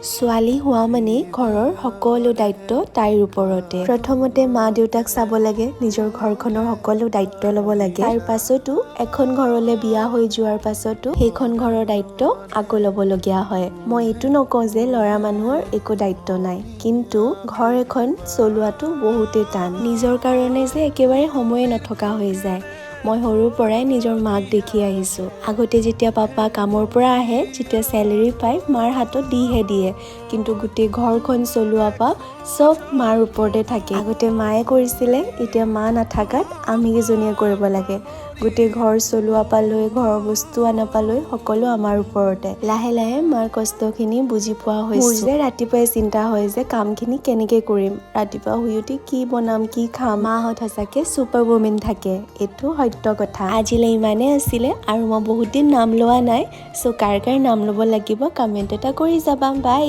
ছোৱালী হোৱা মানে ঘৰৰ সকলো দায়িত্ব তাইৰ ওপৰতে। প্ৰথমতে মা দেউতাক চাব লাগে, নিজৰ ঘৰখনৰ সকলো দায়িত্ব ল'ব লাগে। তাৰ পাছতো এখন ঘৰলৈ বিয়া হৈ যোৱাৰ পাছতো সেইখন ঘৰৰ দায়িত্ব আকৌ ল'বলগীয়া হয়। মই এইটো নকওঁ যে ল'ৰা মানুহৰ একো দায়িত্ব নাই, কিন্তু ঘৰ এখন চলোৱাটো বহুতেই টান। নিজৰ কাৰণে যে একেবাৰে সময়ে নথকা হৈ যায়। মই সৰুৰ পৰাই নিজৰ মাক দেখি আহিছোঁ। আগতে যেতিয়া পাপা কামৰ পৰা আহে, যেতিয়া চেলেৰি পায় মাৰ হাতত দিহে দিয়ে, কিন্তু গোটেই ঘৰখন চলোৱা পৰা চব মাৰ ওপৰতে থাকে। আগতে মায়ে কৰিছিলে, এতিয়া মা নাথাকাত আমি কেইজনীয়ে কৰিব লাগে। গোটেই ঘৰ চলোৱা পৰা লৈ, ঘৰৰ বস্তু আনা পৰা লৈ সকলো আমাৰ ওপৰতে। লাহে লাহে মাৰ কষ্টখিনি বুজি পোৱা হৈছোঁ। মোৰ যে ৰাতিপুৱাই চিন্তা হয় যে কামখিনি কেনেকে কৰিম, ৰাতিপুৱা শুই উঠি কি বনাম, কি খাম। মাহঁত সঁচাকে ছুপাৰ ৱুমেন থাকে, এইটো সত্য কথা। আজিলৈ ইমানেই আছিলে, আৰু মই বহুত দিন নাম লোৱা নাই। কাৰ নাম ল'ব লাগিব কমেণ্ট এটা কৰি যাবা। বাই।